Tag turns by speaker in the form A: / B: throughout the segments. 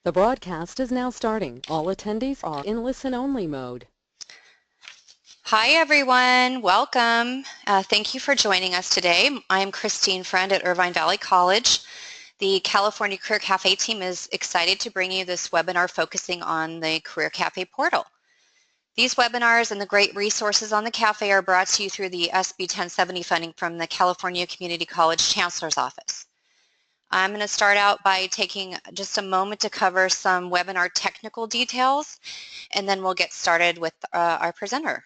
A: The broadcast is now starting. All attendees are in listen-only mode.
B: Hi everyone, welcome. Thank you for joining us today. I'm Christine Friend at Irvine Valley College. The California Career Cafe team is excited to bring you this webinar focusing on the Career Cafe portal. These webinars and the great resources on the Cafe are brought to you through the SB 1070 funding from the California Community College Chancellor's Office. I'm going to start out by taking just a moment to cover some webinar technical details, and then we'll get started with our presenter.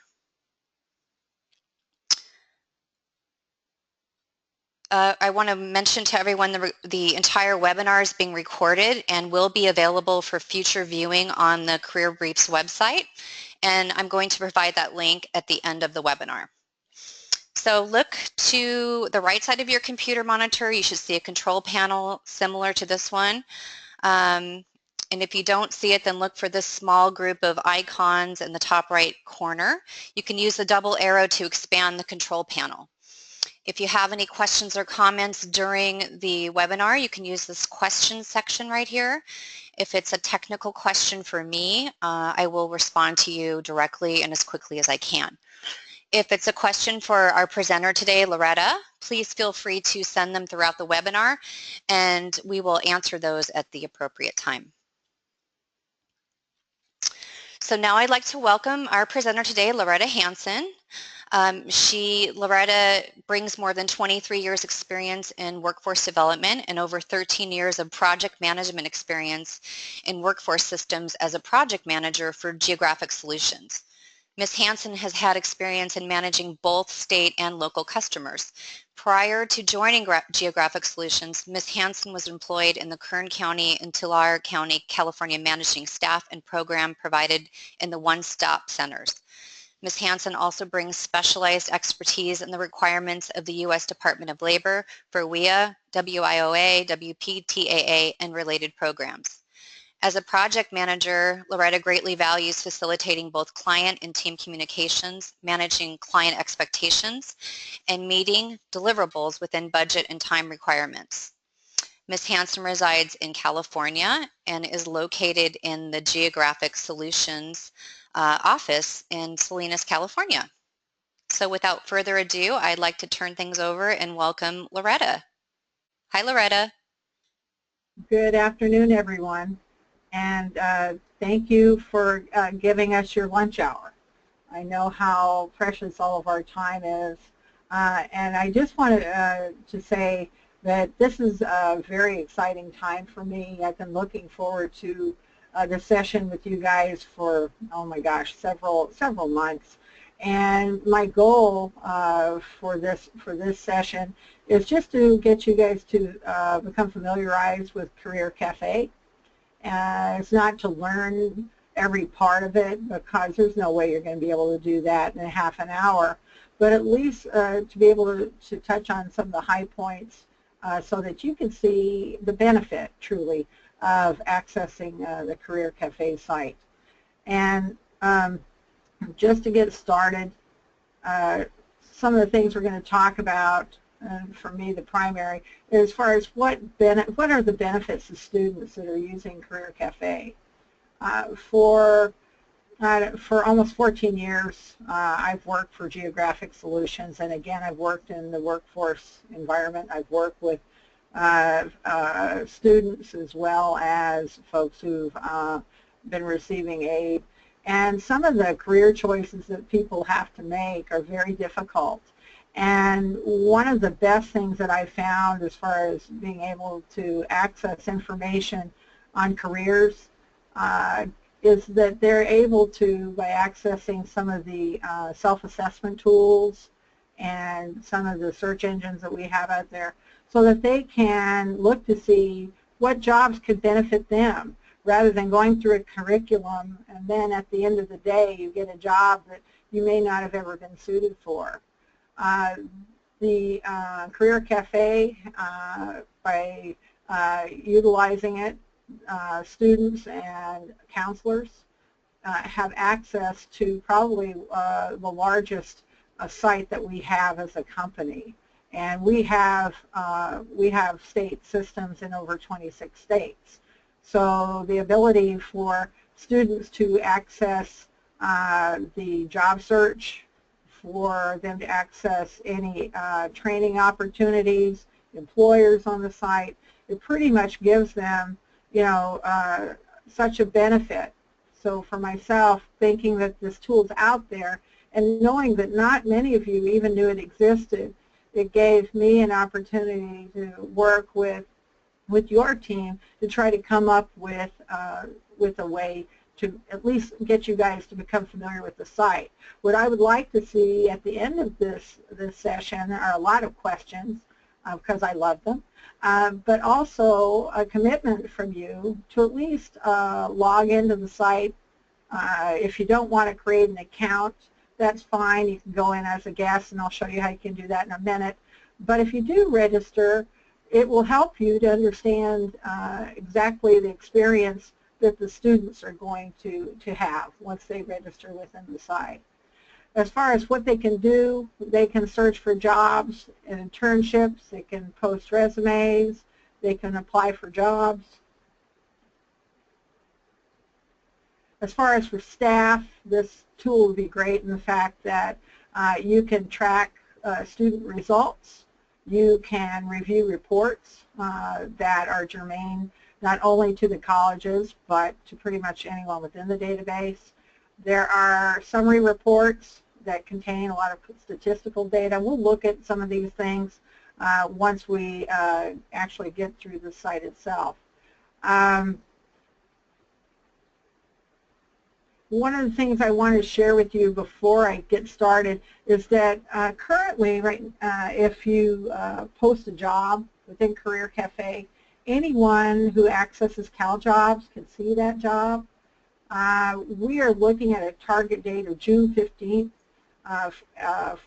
B: I want to mention to everyone the entire webinar is being recorded and will be available for future viewing on the Career Briefs website, and I'm going to provide that link at the end of the webinar. So look to the right side of your computer monitor. You should see a control panel similar to this one. And if you don't see it, then look for this small group of icons in the top right corner. You can use the double arrow to expand the control panel. If you have any questions or comments during the webinar, you can use this question section right here. If it's a technical question for me, I will respond to you directly and as quickly as I can. If it's a question for our presenter today, Loretta, please feel free to send them throughout the webinar, and we will answer those at the appropriate time. So now I'd like to welcome our presenter today, Loretta Hansen. Loretta brings more than 23 years experience in workforce development and over 13 years of project management experience in workforce systems as a project manager for Geographic Solutions. Ms. Hansen has had experience in managing both state and local customers. Prior to joining Geographic Solutions, Ms. Hansen was employed in the Kern County and Tulare County, California, managing staff and program provided in the one-stop centers. Ms. Hansen also brings specialized expertise in the requirements of the U.S. Department of Labor for WIA, WIOA, WPTAA, and related programs. As a project manager, Loretta greatly values facilitating both client and team communications, managing client expectations, and meeting deliverables within budget and time requirements. Ms. Hansen resides in California and is located in the Geographic Solutions office in Salinas, California. So without further ado, I'd like to turn things over and welcome Loretta. Hi, Loretta.
C: Good afternoon, everyone. And thank you for giving us your lunch hour. I know how precious all of our time is. And I just wanted to say that this is a very exciting time for me. I've been looking forward to the session with you guys for, oh my gosh, several months. And my goal for this session is just to get you guys to become familiarized with Career Cafe. It's not to learn every part of it, because there's no way you're going to be able to do that in a half an hour, but at least to be able to touch on some of the high points so that you can see the benefit truly of accessing the Career Cafe site. And just to get started, some of the things we're going to talk about, for me the primary, as far as what are the benefits to students that are using Career Cafe. For almost 14 years, I've worked for Geographic Solutions, and again, I've worked in the workforce environment. I've worked with students as well as folks who've been receiving aid. And some of the career choices that people have to make are very difficult. And one of the best things that I found as far as being able to access information on careers is that they're able to, by accessing some of the self-assessment tools and some of the search engines that we have out there, so that they can look to see what jobs could benefit them, rather than going through a curriculum and then at the end of the day you get a job that you may not have ever been suited for. The Career Cafe, by utilizing it, students and counselors have access to probably the largest site that we have as a company. And we have state systems in over 26 states. So the ability for students to access the job search, for them to access any training opportunities, employers on the site, it pretty much gives them, you know, such a benefit. So for myself, thinking that this tool's out there and knowing that not many of you even knew it existed, it gave me an opportunity to work with your team to try to come up with a way to at least get you guys to become familiar with the site. What I would like to see at the end of this session are a lot of questions, because I love them, but also a commitment from you to at least log into the site. If you don't want to create an account, that's fine. You can go in as a guest, and I'll show you how you can do that in a minute. But if you do register, it will help you to understand exactly the experience that the students are going to have once they register within the site. As far as what they can do, they can search for jobs and internships, they can post resumes, they can apply for jobs. As far as for staff, this tool would be great in the fact that you can track student results, you can review reports that are germane not only to the colleges, but to pretty much anyone within the database. There are summary reports that contain a lot of statistical data. We'll look at some of these things once we actually get through the site itself. One of the things I want to share with you before I get started is that currently, if you post a job within Career Café, anyone who accesses CalJOBS can see that job. We are looking at a target date of June 15th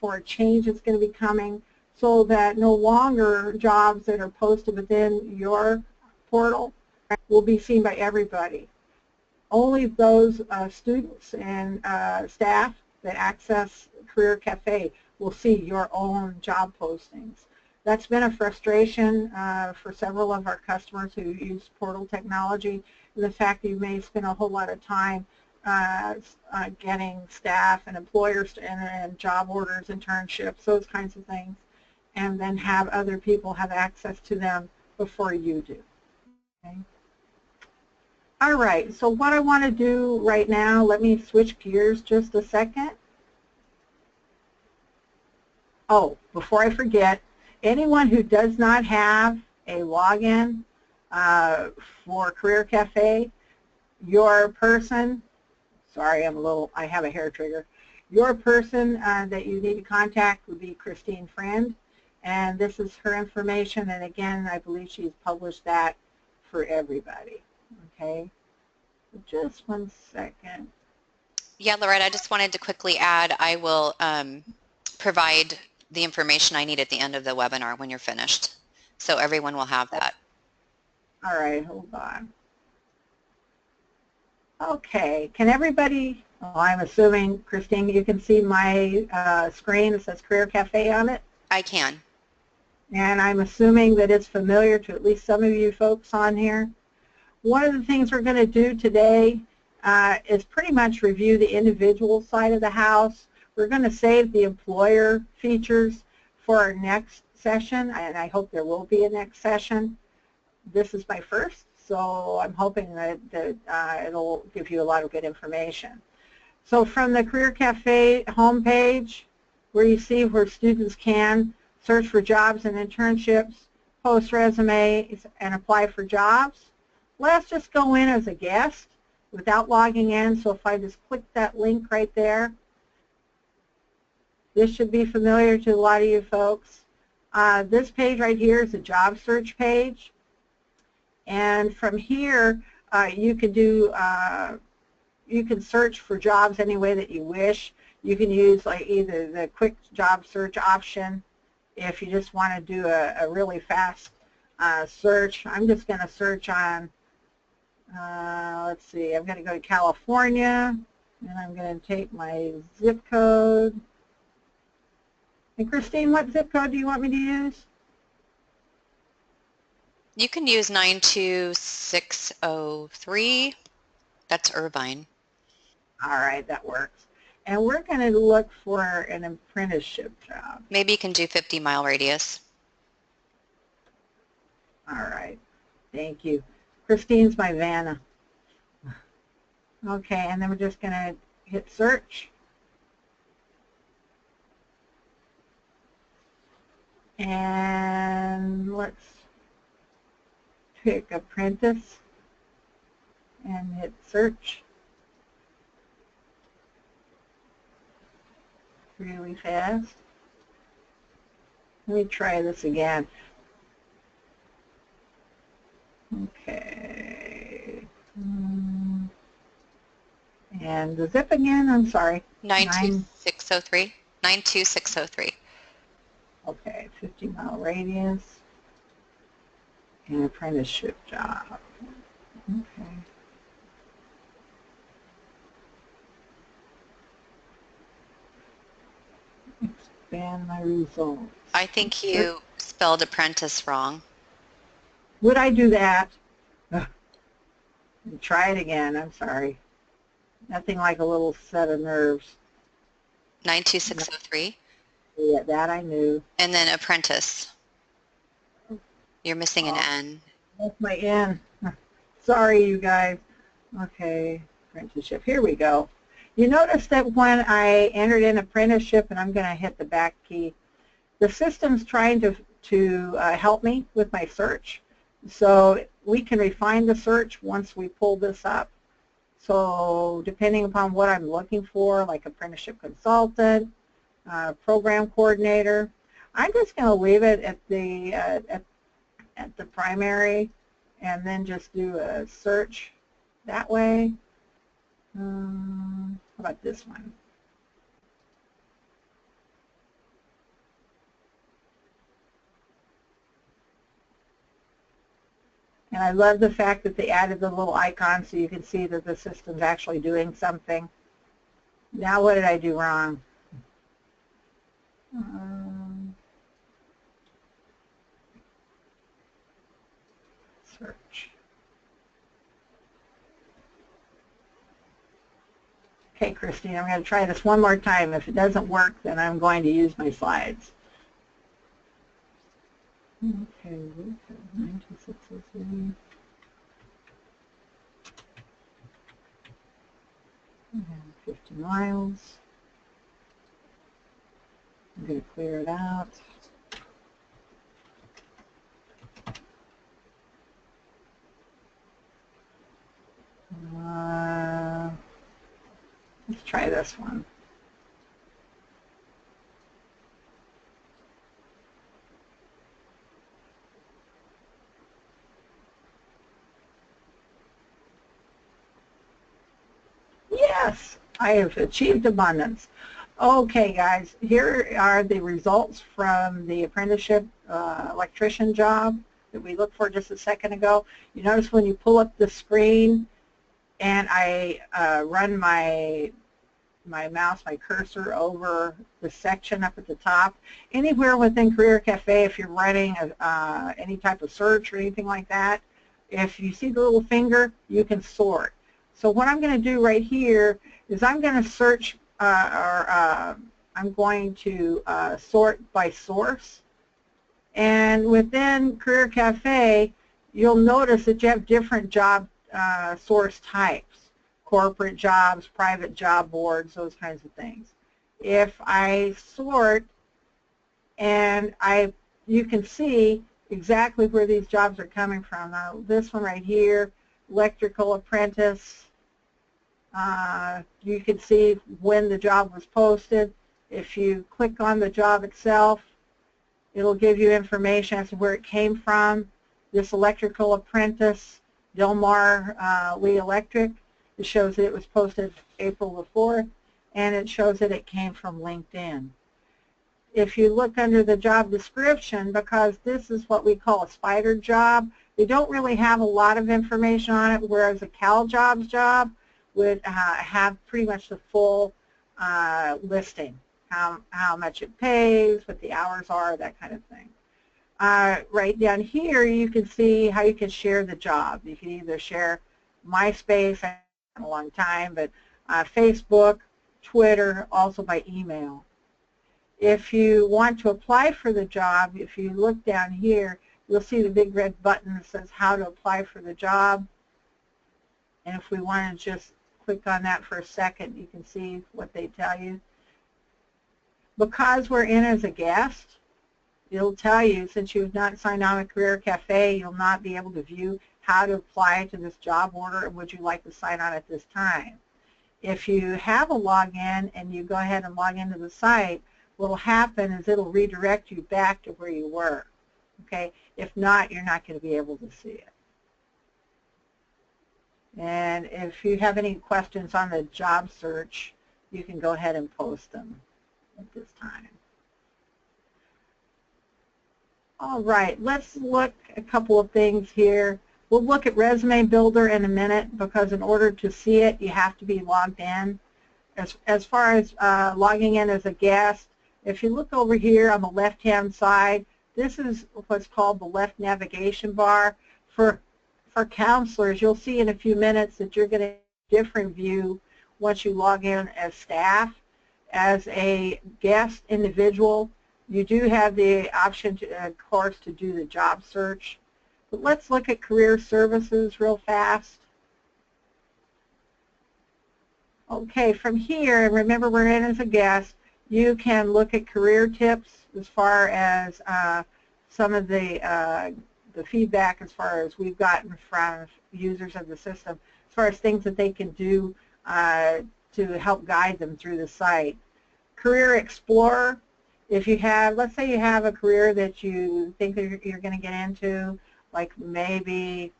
C: for a change that's going to be coming, so that no longer jobs that are posted within your portal will be seen by everybody. Only those students and staff that access Career Café will see your own job postings. That's been a frustration for several of our customers who use portal technology, and the fact that you may spend a whole lot of time getting staff and employers to enter in job orders, internships, those kinds of things, and then have other people have access to them before you do. Okay? All right, so what I want to do right now, let me switch gears just a second. Oh, before I forget, anyone who does not have a login for Career Café, your person, sorry, I have a hair trigger. Your person that you need to contact would be Christine Friend, and this is her information, and again, I believe she's published that for everybody. Okay, just one second.
B: Yeah, Loretta, I just wanted to quickly add, I will provide the information I need at the end of the webinar when you're finished. So everyone will have that.
C: All right, hold on. Okay, can everybody, I'm assuming, Christine, you can see my screen that says Career Café on it?
B: I can.
C: And I'm assuming that it's familiar to at least some of you folks on here. One of the things we're going to do today is pretty much review the individual side of the house. We're going to save the employer features for our next session, and I hope there will be a next session. This is my first, so I'm hoping that it'll give you a lot of good information. So from the Career Café homepage, where you see where students can search for jobs and internships, post resumes, and apply for jobs, let's just go in as a guest without logging in. So if I just click that link right there, this should be familiar to a lot of you folks. This page right here is a job search page. And from here, you can search for jobs any way that you wish. You can use like either the quick job search option if you just want to do a really fast search. I'm just going to search on, let's see, I'm going to go to California, and I'm going to take my zip code. And Christine, what zip code do you want me to use?
B: You can use 92603. That's Irvine.
C: All right, that works. And we're going to look for an apprenticeship job.
B: Maybe you can do 50-mile radius.
C: All right, thank you. Christine's my Vanna. Okay, and then we're just going to hit search. And let's pick apprentice and hit search. Really fast. Let me try this again. Okay. And the zip again, I'm sorry.
B: 92603. 92603.
C: Okay, 50-mile radius. An apprenticeship job. Okay. Expand my results.
B: I think you spelled apprentice wrong.
C: Would I do that? Try it again, I'm sorry. Nothing like a little set of nerves.
B: 92603.
C: Yeah, that I knew.
B: And then apprentice. You're missing an N.
C: That's my N. Sorry, you guys. Okay, apprenticeship. Here we go. You notice that when I entered in apprenticeship, and I'm going to hit the back key, the system's trying to help me with my search. So we can refine the search once we pull this up. So depending upon what I'm looking for, like apprenticeship consultant, program coordinator, I'm just going to leave it at the primary and then just do a search that way. How about this one? And I love the fact that they added the little icon so you can see that the system's actually doing something. Now what did I do wrong? Search. Okay, Christine, I'm going to try this one more time. If it doesn't work, then I'm going to use my slides. Okay, 92603. 50 miles. I'm going to clear it out. Let's try this one. Yes, I have achieved abundance. Okay, guys, here are the results from the apprenticeship electrician job that we looked for just a second ago. You notice when you pull up the screen and I run my mouse, my cursor over the section up at the top, anywhere within Career Café, if you're running any type of search or anything like that, if you see the little finger, you can sort. So what I'm going to do right here is I'm going to search I'm going to sort by source. And within Career Café, you'll notice that you have different job source types: corporate jobs, private job boards, those kinds of things. If I sort, and you can see exactly where these jobs are coming from. Now, this one right here, electrical apprentice, you can see when the job was posted. If you click on the job itself, it'll give you information as to where it came from. This electrical apprentice, Del Mar Lee Electric, it shows that it was posted April the 4th, and it shows that it came from LinkedIn. If you look under the job description, because this is what we call a spider job, they don't really have a lot of information on it, whereas a CalJOBS job would have pretty much the full listing, how much it pays, what the hours are, that kind of thing. Right down here you can see how you can share the job. You can either share MySpace, I haven't in a long time, but Facebook, Twitter, also by email. If you want to apply for the job, if you look down here, you'll see the big red button that says how to apply for the job. And if we want to just click on that for a second, you can see what they tell you. Because we're in as a guest, it'll tell you, since you've not signed on with Career Cafe, you'll not be able to view how to apply to this job order and would you like to sign on at this time. If you have a login and you go ahead and log into the site, what will happen is it'll redirect you back to where you were. Okay? If not, you're not going to be able to see it. And if you have any questions on the job search, you can go ahead and post them at this time. All right, let's look at a couple of things here. We'll look at Resume Builder in a minute because in order to see it, you have to be logged in. As far as logging in as a guest, if you look over here on the left-hand side, this is what's called the left navigation bar. For counselors, you'll see in a few minutes that you're going to have a different view once you log in as staff. As a guest individual, you do have the option, of course, to do the job search. But let's look at career services real fast. Okay, from here, and remember we're in as a guest, you can look at career tips as far as some of the feedback as far as we've gotten from users of the system, as far as things that they can do to help guide them through the site. Career Explorer, if you have, let's say you have a career that you think that you're going to get into, like maybe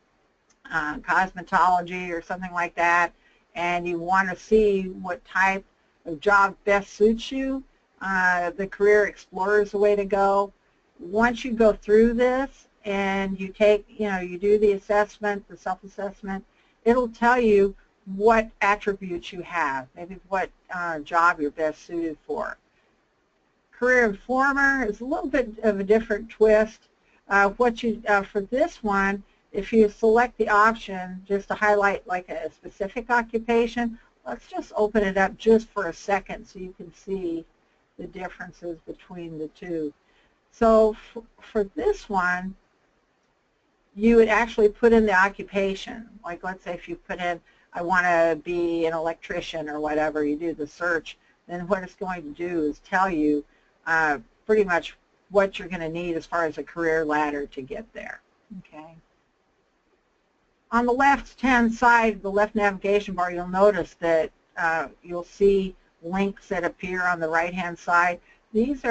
C: cosmetology or something like that, and you want to see what type of job best suits you, the Career Explorer is the way to go. Once you go through this and you take, you do the assessment, the self-assessment, it'll tell you what attributes you have, maybe what job you're best suited for. Career Informer is a little bit of a different twist. For this one, if you select the option just to highlight like a specific occupation, let's just open it up just for a second so you can see the differences between the two. So for this one, you would actually put in the occupation. Like let's say if you put in, I want to be an electrician or whatever, you do the search, then what it's going to do is tell you pretty much what you're going to need as far as a career ladder to get there. Okay. On the left-hand side, the left navigation bar, you'll notice that you'll see links that appear on the right-hand side. These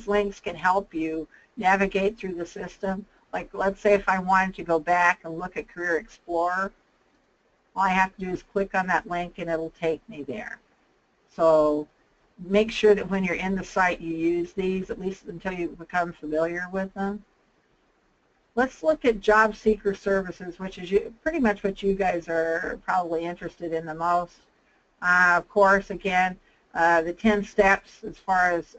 C: links can help you navigate through the system. Like let's say if I wanted to go back and look at Career Explorer, all I have to do is click on that link and it'll take me there. So make sure that when you're in the site you use these, at least until you become familiar with them. Let's look at job seeker services, which is pretty much what you guys are probably interested in the most. Of course, again, the 10 steps as far as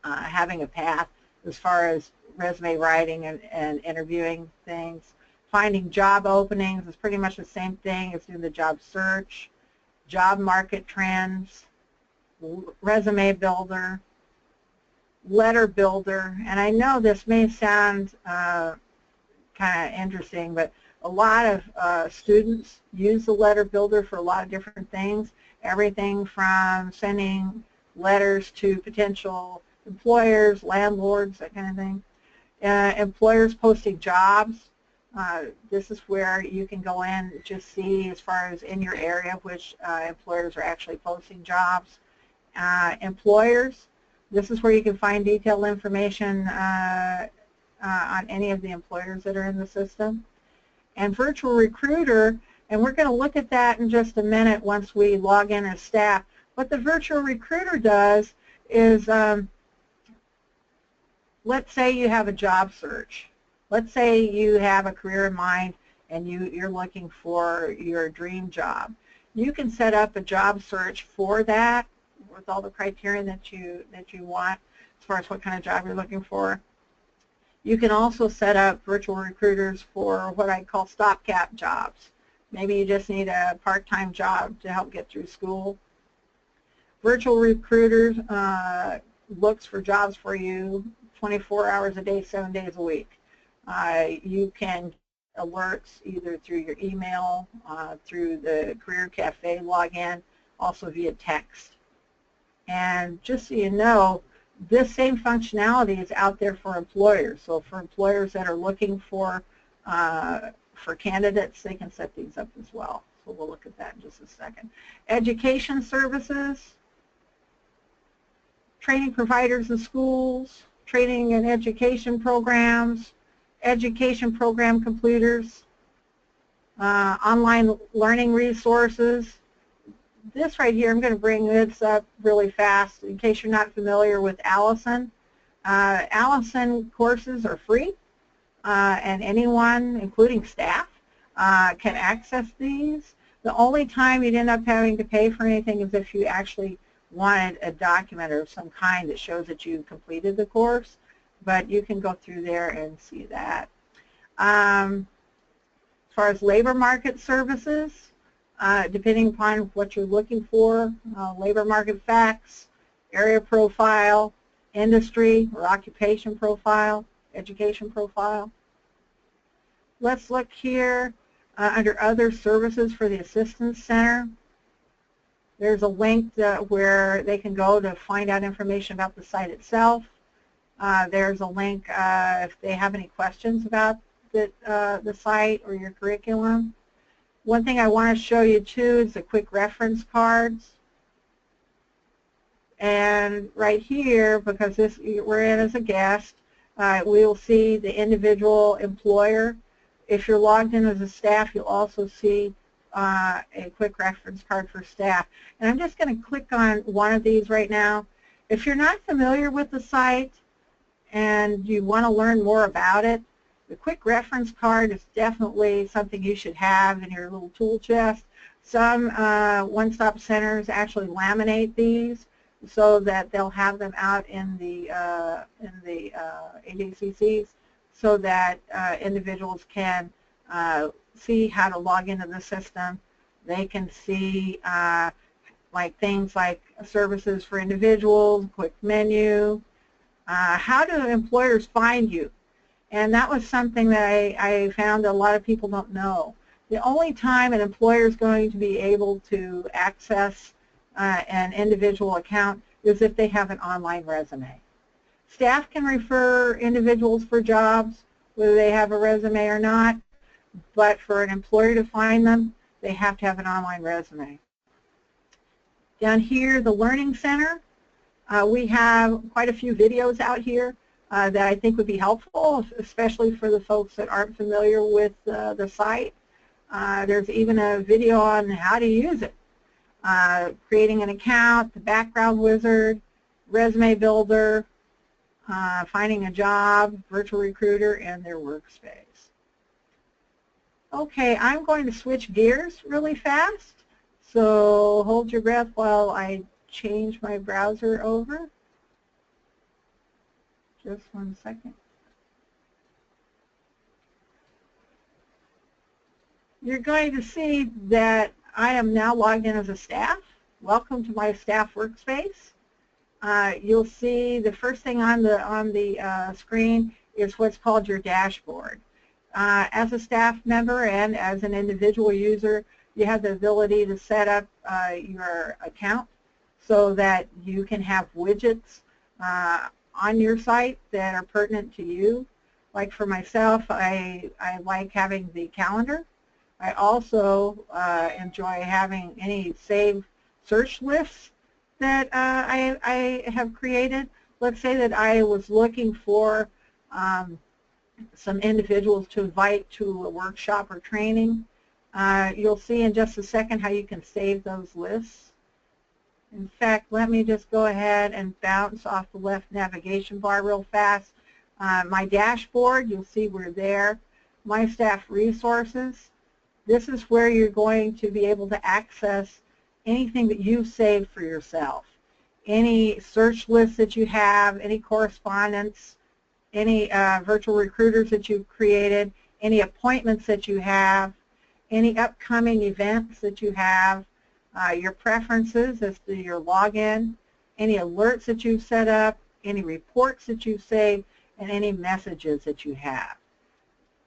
C: having a path as far as resume writing and interviewing things. Finding job openings is pretty much the same thing as doing the job search. Job market trends, resume builder, letter builder, and I know this may sound kind of interesting, but a lot of students use the letter builder for a lot of different things, everything from sending letters to potential employers, landlords, that kind of thing. Employers posting jobs, this is where you can go in and just see as far as in your area which employers are actually posting jobs. Employers, this is where you can find detailed information on any of the employers that are in the system. And Virtual Recruiter, and we're going to look at that in just a minute once we log in as staff. What the Virtual Recruiter does is, let's say you have a job search. Let's say you have a career in mind and you're looking for your dream job. You can set up a job search for that with all the criteria that you want. as far as what kind of job you're looking for. You can also set up virtual recruiters for what I call stopgap jobs. Maybe you just need a part-time job to help get through school. Virtual recruiters looks for jobs for you 24 hours a day, 7 days a week. You can get alerts either through your email, through the Career Café login, also via text. And just so you know, this same functionality is out there for employers. So for employers that are looking for candidates, they can set these up as well. So we'll look at that in just a second. Education services, training providers in schools, training and education programs, education program completers, online learning resources. This right here, I'm going to bring this up really fast in case you're not familiar with Allison. Allison courses are free, and anyone, including staff, can access these. The only time you'd end up having to pay for anything is if you actually wanted a document of some kind that shows that you completed the course, but you can go through there and see that. As far as labor market services, depending upon what you're looking for, labor market facts, area profile, industry or occupation profile, education profile. Let's look here under other services for the Assistance Center. There's a link where they can go to find out information about the site itself. There's a link if they have any questions about the site or your curriculum. One thing I want to show you too is the quick reference cards. And right here, because we're in as a guest, we will see the individual employer. If you're logged in as a staff, you'll also see a quick reference card for staff. And I'm just going to click on one of these right now. If you're not familiar with the site and you want to learn more about it, the quick reference card is definitely something you should have in your little tool chest. Some one-stop centers actually laminate these so that they'll have them out in the AJCCs so that individuals can see how to log into the system. They can see like things like services for individuals, quick menu, how do employers find you? And that was something that I found that a lot of people don't know. The only time an employer is going to be able to access an individual account is if they have an online resume. Staff can refer individuals for jobs, whether they have a resume or not, but for an employer to find them, they have to have an online resume. Down here, the Learning Center, we have quite a few videos out here that I think would be helpful, especially for the folks that aren't familiar with the site. There's even a video on how to use it. Creating an account, the background wizard, resume builder, finding a job, virtual recruiter, and their workspace. Okay, I'm going to switch gears really fast, so hold your breath while I change my browser over. Just 1 second. You're going to see that I am now logged in as a staff. Welcome to my Staff Workspace. You'll see the first thing on the screen is what's called your dashboard. As a staff member and as an individual user, you have the ability to set up your account so that you can have widgets on your site that are pertinent to you. Like for myself, I like having the calendar. I also enjoy having any saved search lists that I have created. Let's say that I was looking for some individuals to invite to a workshop or training. You'll see in just a second how you can save those lists. In fact, let me just go ahead and bounce off the left navigation bar real fast. My dashboard, you'll see we're there. My staff resources. This is where you're going to be able to access anything that you've saved for yourself. any search lists that you have, any correspondence, any virtual recruiters that you've created, any appointments that you have, any upcoming events that you have, your preferences as to your login, any alerts that you've set up, any reports that you've saved, and any messages that you have.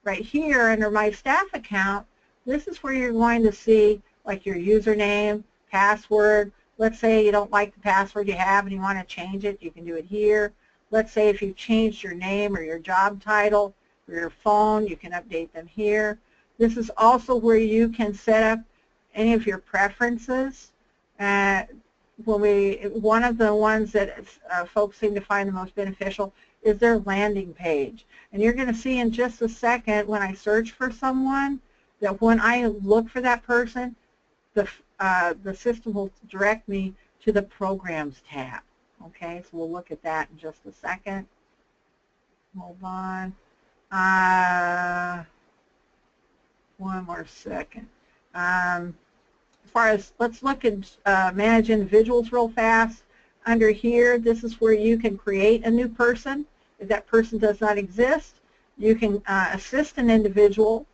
C: Right here under My Staff account, this is where you're going to see like your username, password. Let's say you don't like the password you have and you want to change it, you can do it here. Let's say if you've changed your name or your job title or your phone, you can update them here. This is also where you can set up any of your preferences. One of the ones that folks seem to find the most beneficial is their landing page. And you're going to see in just a second when I search for someone that when I look for that person, the system will direct me to the Programs tab. Okay, so we'll look at that in just a second. Hold on. One more second. As far as, let's look at manage individuals real fast. Under here, this is where you can create a new person. If that person does not exist, you can assist an individual.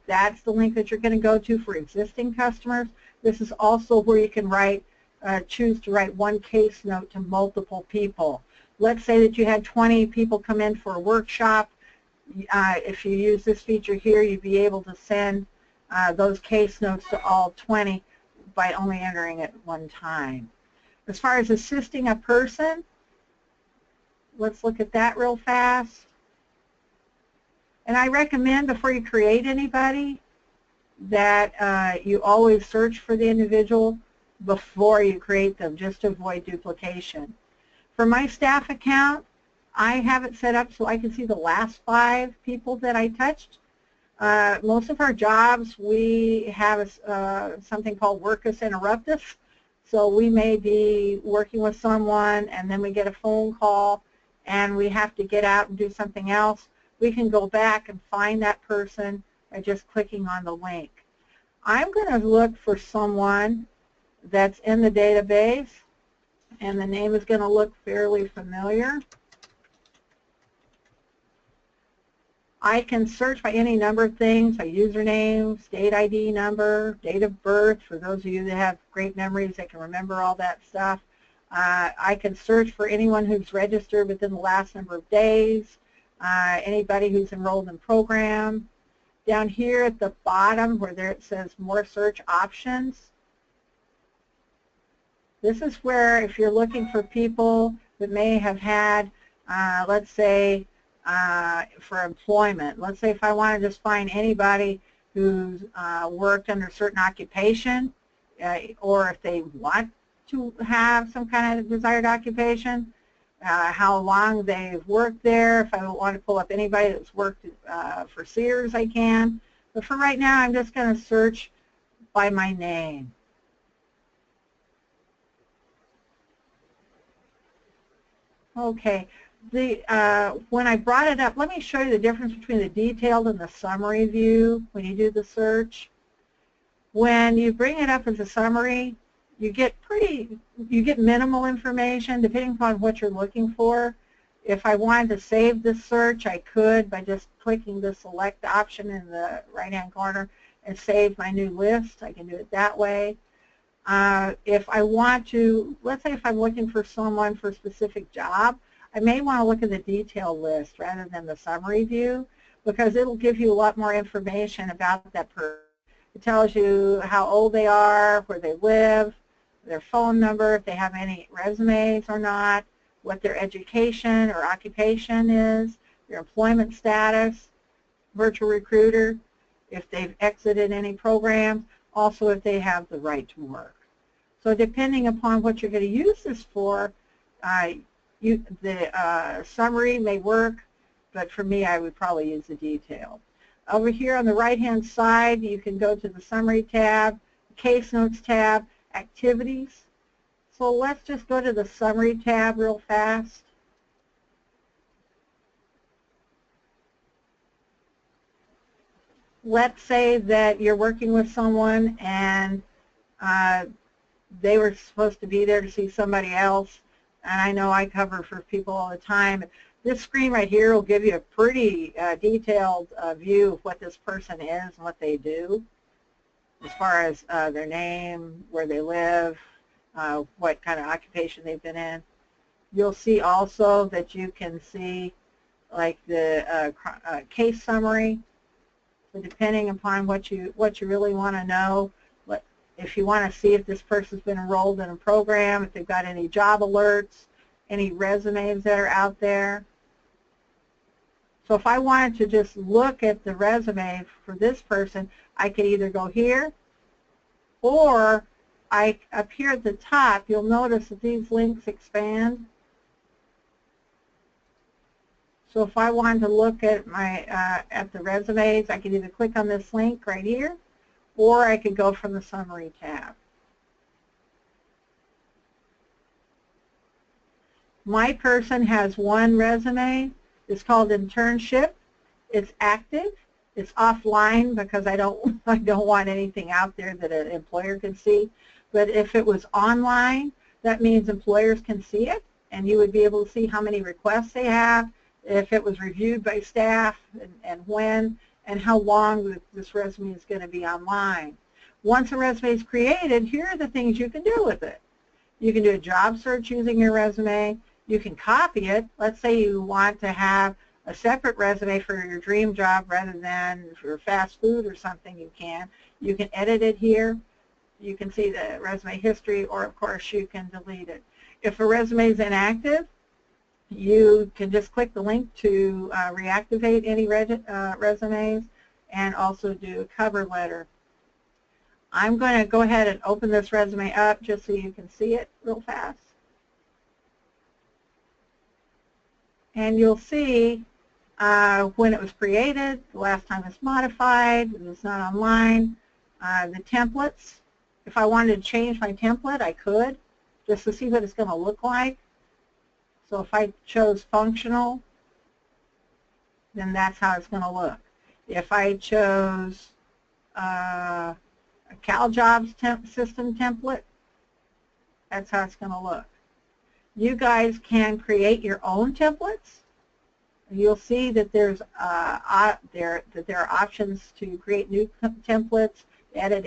C: That's the link that you're going to go to for existing customers. This is also where you can write, choose to write one case note to multiple people. Let's say that you had 20 people come in for a workshop. If you use this feature here, you'd be able to send those case notes to all 20 by only entering it one time. As far as assisting a person, let's look at that real fast. And I recommend before you create anybody that you always search for the individual before you create them, just to avoid duplication. For my staff account, I have it set up so I can see the last 5 people that I touched. Most of our jobs, we have something called workus interruptus. So we may be working with someone and then we get a phone call and we have to get out and do something else. We can go back and find that person by just clicking on the link. I'm going to look for someone that's in the database, and the name is going to look fairly familiar. I can search by any number of things, by username, state ID number, date of birth, for those of you that have great memories that can remember all that stuff. I can search for anyone who's registered within the last number of days, anybody who's enrolled in program. Down here at the bottom where there it says more search options, this is where if you're looking for people that may have had, let's say, for employment. Let's say if I want to just find anybody who's worked under a certain occupation, or if they want to have some kind of desired occupation, how long they've worked there. If I want to pull up anybody that's worked for Sears, I can. But for right now, I'm just going to search by my name. Okay. When I brought it up, let me show you the difference between the detailed and the summary view when you do the search. When you bring it up as a summary, you get minimal information depending upon what you're looking for. If I wanted to save this search, I could by just clicking the select option in the right-hand corner and save my new list. I can do it that way. If I want to, let's say if I'm looking for someone for a specific job, I may want to look at the detailed list rather than the summary view, because it'll give you a lot more information about that person. It tells you how old they are, where they live, their phone number, if they have any resumes or not, what their education or occupation is, their employment status, virtual recruiter, if they've exited any programs, also if they have the right to work. So depending upon what you're going to use this for, the summary may work, but for me I would probably use the detail. Over here on the right-hand side, you can go to the Summary tab, Case Notes tab, Activities. So let's just go to the Summary tab real fast. Let's say that you're working with someone and they were supposed to be there to see somebody else, and I know I cover for people all the time. This screen right here will give you a pretty detailed view of what this person is and what they do, as far as their name, where they live, what kind of occupation they've been in. You'll see also that you can see like the case summary. So depending upon what you really want to know, if you want to see if this person's been enrolled in a program, if they've got any job alerts, any resumes that are out there. So if I wanted to just look at the resume for this person, I could either go here, or up here at the top, you'll notice that these links expand. So if I wanted to look at at the resumes, I could either click on this link right here, or I could go from the Summary tab. My person has one resume. It's called Internship. It's active. It's offline because I don't want anything out there that an employer can see. But if it was online, that means employers can see it, and you would be able to see how many requests they have, if it was reviewed by staff, and when, and how long this resume is going to be online. Once a resume is created, here are the things you can do with it. You can do a job search using your resume. You can copy it. Let's say you want to have a separate resume for your dream job rather than for fast food or something. You can edit it here. You can see the resume history, or of course you can delete it. If a resume is inactive, you can just click the link to reactivate any resumes, and also do a cover letter. I'm going to go ahead and open this resume up just so you can see it real fast. And you'll see when it was created, the last time it's modified, it's not online, the templates. If I wanted to change my template, I could, just to see what it's going to look like. So if I chose functional, then that's how it's going to look. If I chose a CalJOBS system template, that's how it's going to look. You guys can create your own templates. You'll see that there are options to create new templates, edit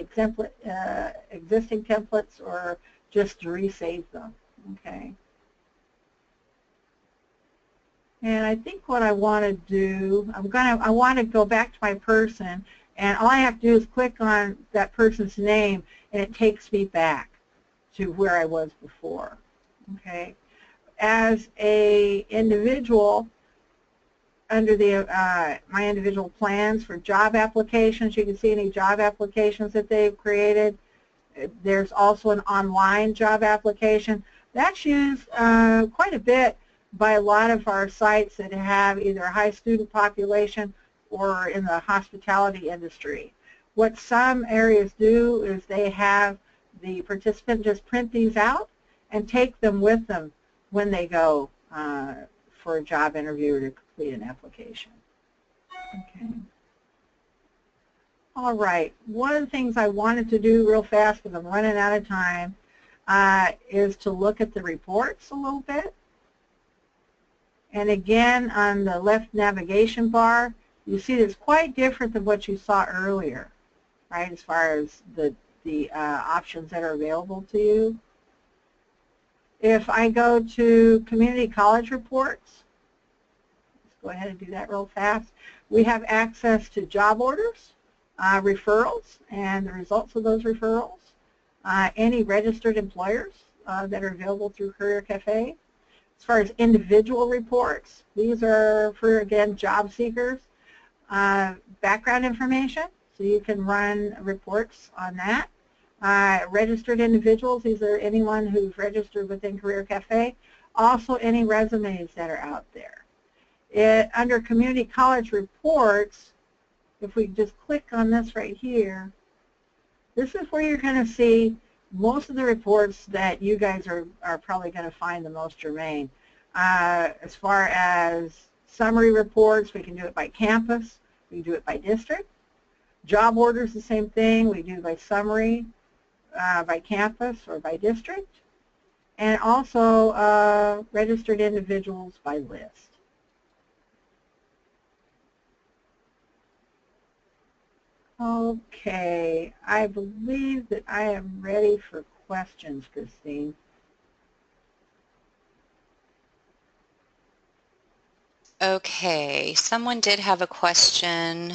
C: existing templates, or just to resave them. Okay. And I think what I want to do, I want to go back to my person, and all I have to do is click on that person's name, and it takes me back to where I was before. Okay. As a individual, under the my individual plans for job applications, you can see any job applications that they've created. There's also an online job application. That's used quite a bit by a lot of our sites that have either a high student population or in the hospitality industry. What some areas do is they have the participant just print these out and take them with them when they go for a job interview or to complete an application. Okay. All right. One of the things I wanted to do real fast, because I'm running out of time, is to look at the reports a little bit. And again, on the left navigation bar, you see it's quite different than what you saw earlier, right, as far as the options that are available to you. If I go to community college reports, let's go ahead and do that real fast. We have access to job orders, referrals, and the results of those referrals, any registered employers that are available through Career Café. As far as individual reports, these are for, again, job seekers. Background information, so you can run reports on that. Registered individuals, these are anyone who's registered within Career Café. Also any resumes that are out there. Under community college reports, if we just click on this right here, this is where you're going to see most of the reports that you guys are probably going to find the most germane. As far as summary reports, we can do it by campus, we can do it by district. Job orders, the same thing, we do by summary. by campus or by district, and also registered individuals by list. Okay, I believe that I am ready for questions, Christine.
B: Okay, someone did have a question.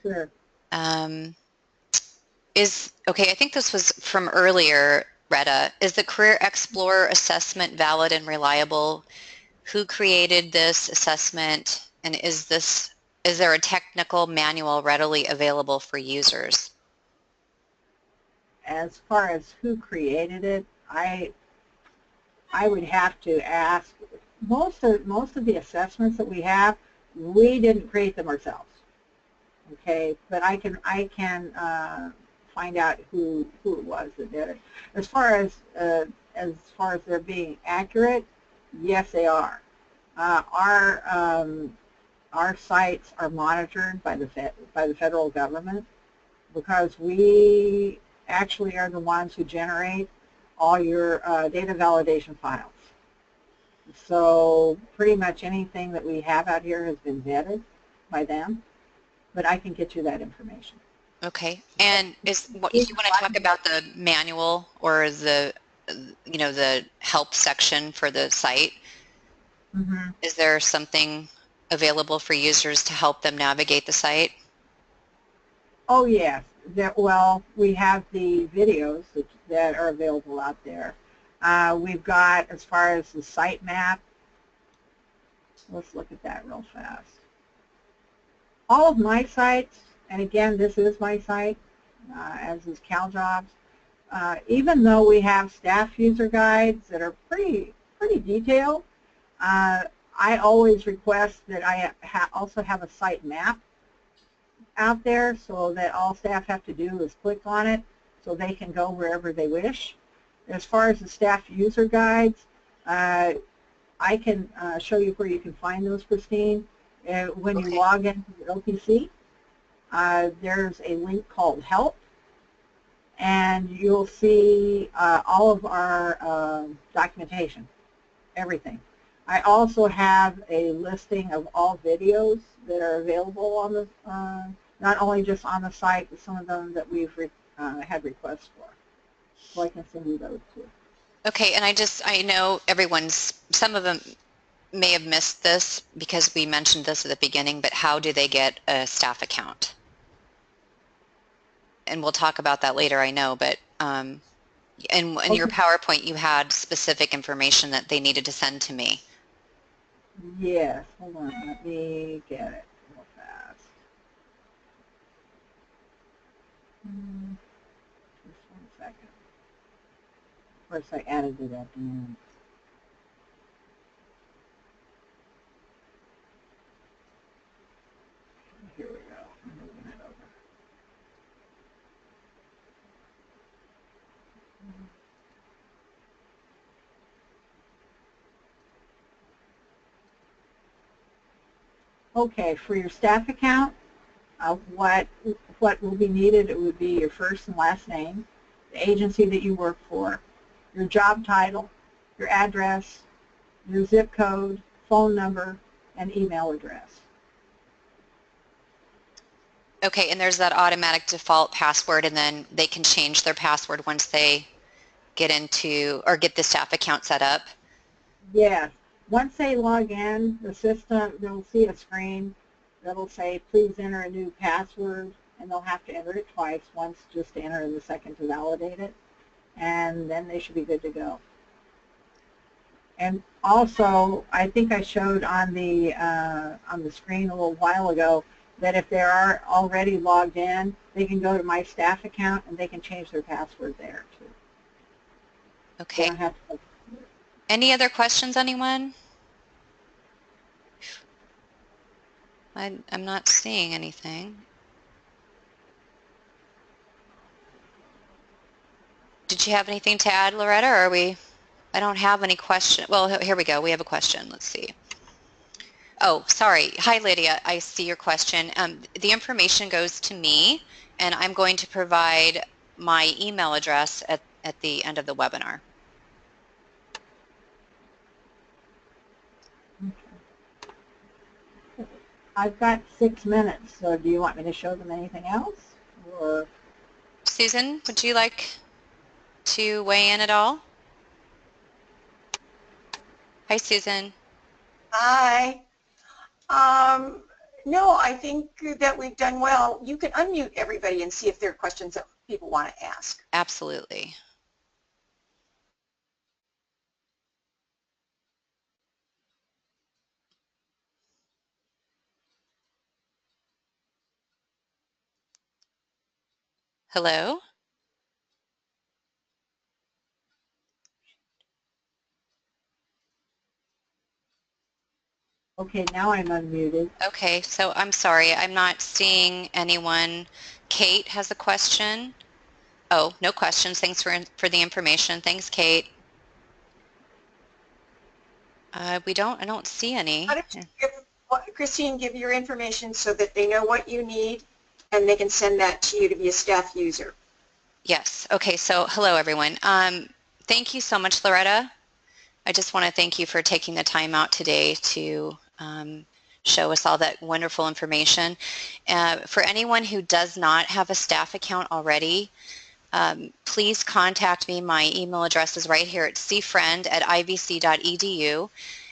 C: Sure.
B: Okay, I think this was from earlier, Retta. Is the Career Explorer assessment valid and reliable? Who created this assessment, and is there a technical manual readily available for users?
C: As far as who created it, I would have to ask. Most of the assessments that we have, we didn't create them ourselves. Okay, but I can find out who it was that did it. As far as they're being accurate, yes, they are. Our sites are monitored by the federal government, because we actually are the ones who generate all your data validation files. So pretty much anything that we have out here has been vetted by them, but I can get you that information.
B: Okay, and if you want to talk about the manual or the help section for the site, is there something available for users to help them navigate the site?
C: Oh yes, well, we have the videos that are available out there. We've got, as far as the site map, let's look at that real fast. All of my sites, and again, this is my site, as is CalJOBS, even though we have staff user guides that are pretty detailed, I always request that I also have a site map out there, so that all staff have to do is click on it so they can go wherever they wish. As far as the staff user guides, I can show you where you can find those, Christine. When you log into the OPC, there's a link called Help, and you'll see all of our documentation, everything. I also have a listing of all videos that are available on the, not only just on the site, but some of them that we've had requests for. So I can send you those too.
B: Okay, and I know some of them may have missed this because we mentioned this at the beginning, but how do they get a staff account? And we'll talk about that later, I know, but in your PowerPoint you had specific information that they needed to send to me.
C: Yes, hold on, let me get it real fast. Just 1 second. Of course, I added it at the end. Here we go. I'm moving it over. Okay, for your staff account, what will be needed, it would be your first and last name, the agency that you work for, your job title, your address, your zip code, phone number, and email address.
B: Okay, and there's that automatic default password, and then they can change their password once they get into or get the staff account set up?
C: Yes. Once they log in, the system, they'll see a screen that'll say, please enter a new password, and they'll have to enter it twice, once just to enter and the second to validate it, and then they should be good to go. And also, I think I showed on the screen a little while ago that if they are already logged in, they can go to my staff account and they can change their password there too.
B: Okay. Any other questions, anyone? I'm not seeing anything. Did you have anything to add, Loretta, or are we? I don't have any question. Well, here we go. We have a question. Let's see. Oh, sorry. Hi, Lydia. I see your question. The information goes to me, and I'm going to provide my email address at the end of the webinar.
C: I've got 6 minutes, so do you want me to show them anything else? Or
B: Susan, would you like to weigh in at all? Hi, Susan.
D: Hi. No, I think that we've done well. You can unmute everybody and see if there are questions that people want to ask.
B: Absolutely. Hello?
C: okay, now I'm unmuted.
B: Okay, so I'm sorry, I'm not seeing anyone. Kate has a question. Oh, no questions. Thanks for the information. Thanks, Kate. I don't see any.
D: How did you Christine, give your information so that they know what you need and they can send that to you to be a staff user.
B: Yes. Okay, so hello, everyone. Thank you so much, Loretta. I just want to thank you for taking the time out today to show us all that wonderful information. For anyone who does not have a staff account already, please contact me. My email address is right here at cfriend@ivc.edu.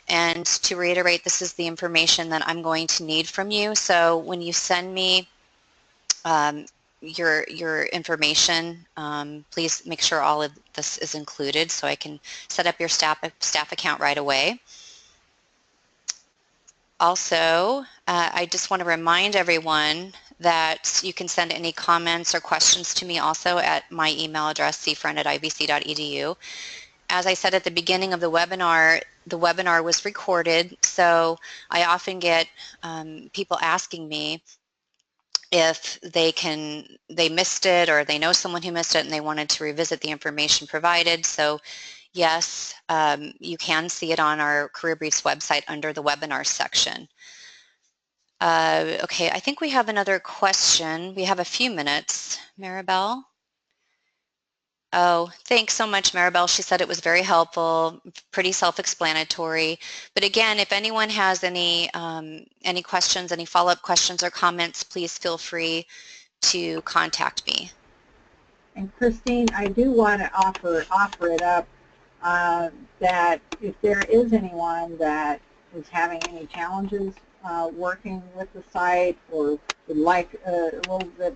B: And to reiterate, this is the information that I'm going to need from you. So when you send me your information, please make sure all of this is included so I can set up your staff account right away. Also, I just want to remind everyone that you can send any comments or questions to me also at my email address, cfriend@ivc.edu. As I said at the beginning of the webinar was recorded, so I often get people asking me if they missed it or they know someone who missed it and they wanted to revisit the information provided. So yes, you can see it on our Career Briefs website under the webinars section. Okay, I think we have another question. We have a few minutes. Maribel? Oh, thanks so much, Maribel. She said it was very helpful, pretty self-explanatory. But again, if anyone has any questions, any follow-up questions or comments, please feel free to contact me.
C: And Christine, I do want to offer it up that if there is anyone that is having any challenges working with the site or would like a little bit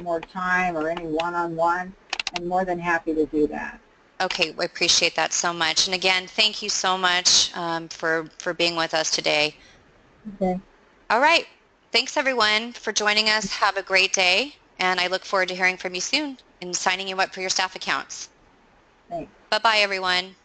C: more time or any one-on-one, I'm more than happy to do that.
B: Okay, I appreciate that so much. And again, thank you so much for being with us today.
C: Okay.
B: All right. Thanks, everyone, for joining us. Have a great day. And I look forward to hearing from you soon and signing you up for your staff accounts.
C: Thanks.
B: Bye-bye, everyone.